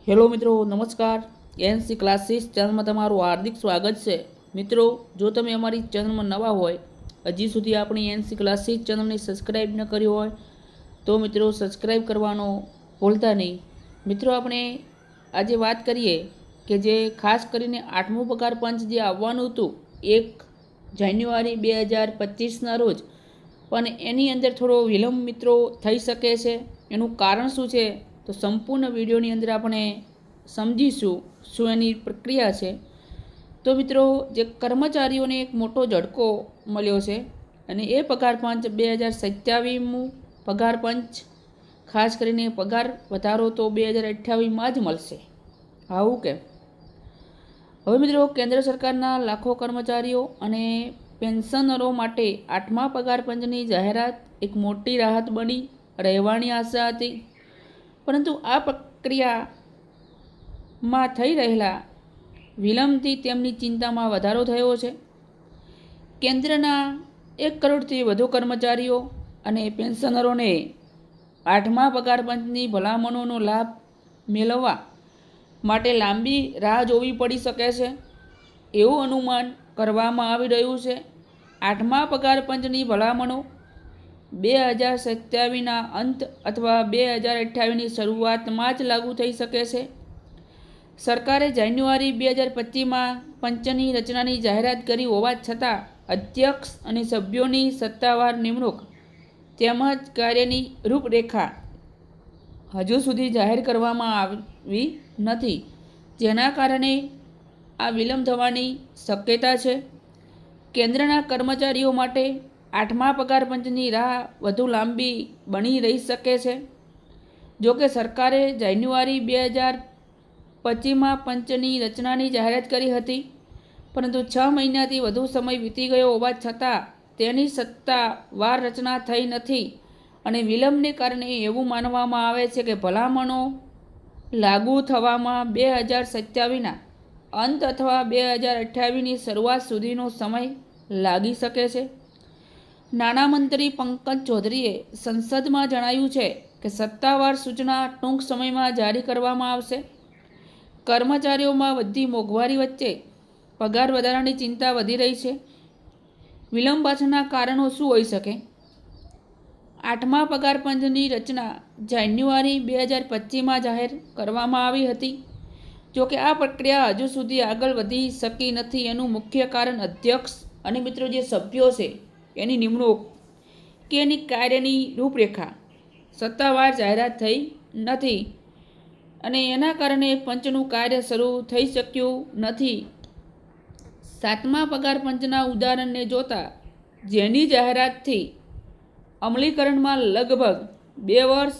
Hello મિત્રો, નમસ્કાર. NC classes ચેનલમાં તમારું હાર્દિક સ્વાગત છે. મિત્રો, જો તમે અમારી ચેનલમાં નવા હોય, હજી સુધી આપણી એનસી ક્લાસીસ ચેનલને સબસ્ક્રાઈબ ન કરી હોય તો મિત્રો સબસ્ક્રાઈબ કરવાનો ભૂલતા નહીં. મિત્રો, આપણે આજે વાત કરીએ કે જે ખાસ કરીને 8મું પગાર પંચ જે આવવાનું હતું 1 જાન્યુઆરી 2025ના રોજ, પણ એની અંદર થોડો વિલંબ મિત્રો થઈ શકે છે. એનું કારણ શું છે તો સંપૂર્ણ વિડીયોની અંદર આપણે સમજીશું શું એની પ્રક્રિયા છે. તો મિત્રો, જે કર્મચારીઓને એક મોટો ઝટકો મળ્યો છે અને એ પગાર પંચ 2027મું પગાર પંચ, ખાસ કરીને પગાર વધારો તો 2028માં જ મળશે. આવું કેમ? હવે મિત્રો, કેન્દ્ર સરકારના લાખો કર્મચારીઓ અને પેન્શનરો માટે 8મા પગાર પંચની જાહેરાત એક મોટી રાહત બની રહેવાની આશા હતી. પરંતુ આ પ્રક્રિયામાં થઈ રહેલા વિલંબથી તેમની ચિંતામાં વધારો થયો છે. કેન્દ્રના 1 કરોડથી વધુ કર્મચારીઓ અને પેન્શનરોને 8મા પગાર પંચની ભલામણોનો લાભ મેળવવા માટે લાંબી રાહ જોવી પડી શકે છે, એવું અનુમાન કરવામાં આવી રહ્યું છે. 8મા પગાર પંચની ભલામણો 2027ના અંત અથવા 2028ની શરૂઆતમાં જ લાગુ થઈ શકે છે. સરકારે જાન્યુઆરી 2025માં પંચની રચનાની જાહેરાત કરી હોવા છતાં અધ્યક્ષ અને સભ્યોની સત્તાવાર નિમણૂક તેમજ કાર્યની રૂપરેખા હજુ સુધી જાહેર કરવામાં આવી નથી, જેના કારણે આ વિલંબ થવાની શક્યતા છે. કેન્દ્રના કર્મચારીઓ માટે 8મા પગાર પંચની રાહ વધુ લાંબી બની રહી શકે છે. જોકે સરકારે જાન્યુઆરી 2025માં પંચની રચનાની જાહેરાત કરી હતી, પરંતુ 6 મહિનાથી વધુ સમય વીતી ગયો હોવા છતાં તેની સત્તાવાર રચના થઈ નથી અને વિલંબને કારણે એવું માનવામાં આવે છે કે ભલામણો લાગુ થવામાં 2027ના અંત અથવા 2028ની શરૂઆત સુધીનો સમય લાગી શકે છે. નાણામંત્રી પંકજ ચૌધરીએ સંસદમાં જણાવ્યું છે કે સત્તાવાર સૂચના ટૂંક સમયમાં જારી કરવામાં આવશે. કર્મચારીઓમાં વધતી મોંઘવારી વચ્ચે પગાર વધારાની ચિંતા વધી રહી છે. વિલંબ પાછળના કારણો શું હોઈ શકે? 8મા પગાર પંચની રચના જાન્યુઆરી 2025માં જાહેર કરવામાં આવી હતી. જોકે આ પ્રક્રિયા હજુ સુધી આગળ વધી શકી નથી. એનું મુખ્ય કારણ અધ્યક્ષ અને મિત્રો જે સભ્યો છે એની નિમણૂક કે એની કાર્યની રૂપરેખા સત્તાવાર જાહેરાત થઈ નથી અને એના કારણે પંચનું કાર્ય શરૂ થઈ શક્યું નથી. 7મા પગાર પંચના ઉદાહરણને જોતા જેની જાહેરાતથી અમલીકરણમાં લગભગ 2 વર્ષ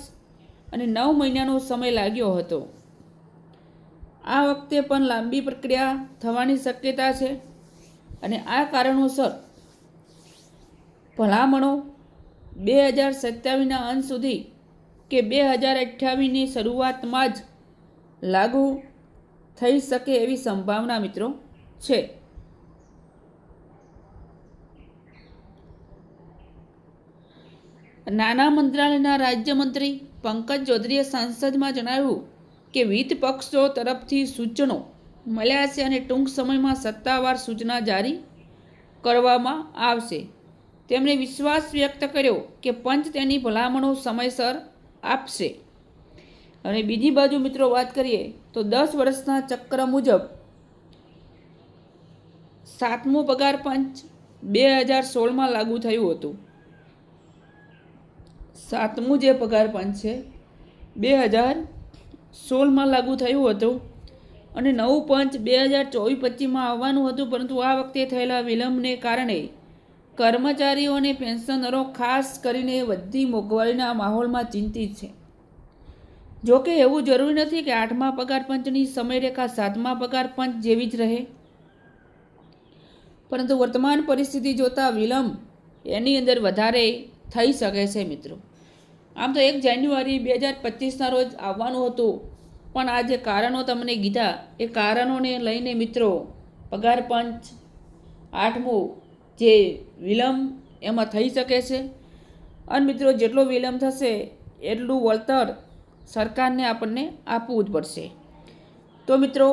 અને 9 મહિનાનો સમય લાગ્યો હતો, આ વખતે પણ લાંબી પ્રક્રિયા થવાની શક્યતા છે અને આ કારણોસર ભલામણો 2027ના અંત સુધી કે 2028ની શરૂઆતમાં જ લાગુ થઈ શકે એવી સંભાવના મિત્રો છે. નાણા મંત્રાલયના રાજ્યમંત્રી પંકજ ચૌધરીએ સંસદમાં જણાવ્યું કે વિત્ત પક્ષો તરફથી સૂચનો મળ્યા છે અને ટૂંક સમયમાં સત્તાવાર સૂચના જારી કરવામાં આવશે. તેમણે વિશ્વાસ વ્યક્ત કર્યો કે પંચ તેની ભલામણો સમયસર આપશે. અને બીજી બાજુ મિત્રો વાત કરીએ તો 10 વર્ષના ચક્ર મુજબ 7મું પગાર પંચ 2016માં લાગુ થયું હતું. 7મું જે પગાર પંચ છે 2016માં લાગુ થયું હતું અને નવું પંચ 2024-25માં આવવાનું હતું, પરંતુ આ વખતે થયેલા વિલંબને કારણે કર્મચારીઓ અને પેન્શનરો ખાસ કરીને વધતી મોંઘવારીના માહોલમાં ચિંતિત છે. જોકે એવું જરૂરી નથી કે 8મા પગાર પંચની સમયરેખા 7મા પગાર પંચ જેવી જ રહે, પરંતુ વર્તમાન પરિસ્થિતિ જોતા વિલંબ એની અંદર વધારે થઈ શકે છે મિત્રો. આમ તો 1 જાન્યુઆરી 2025ના રોજ આવવાનું હતું, પણ આ જે કારણો તમને કીધા એ કારણોને લઈને મિત્રો પગાર પંચ 8મું જે વિલંબ એમાં થઈ શકે છે. અને મિત્રો જેટલો વિલંબ થશે એટલું વળતર સરકારને આપણને આપવું જ પડશે. તો મિત્રો,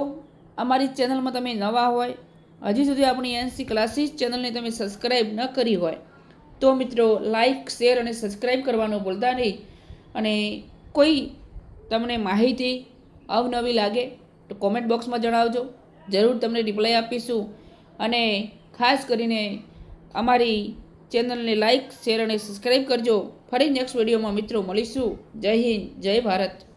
અમારી ચેનલમાં તમે નવા હોય, હજી સુધી આપણી એનસી ક્લાસીસ ચેનલને તમે સબસ્ક્રાઈબ ન કરી હોય તો મિત્રો લાઈક, શેર અને સબસ્ક્રાઈબ કરવાનું ભૂલતા નહીં. અને કોઈ તમને માહિતી અવનવી લાગે તો કોમેન્ટ બોક્સમાં જણાવજો, જરૂર તમને રિપ્લાય આપીશું. અને ખાસ કરીને અમારી ચેનલને લાઈક, શેર અને સબસ્ક્રાઈબ કરજો. ફરી નેક્સ્ટ વિડીયોમાં મિત્રો મળીશું. જય હિન્દ, જય ભારત.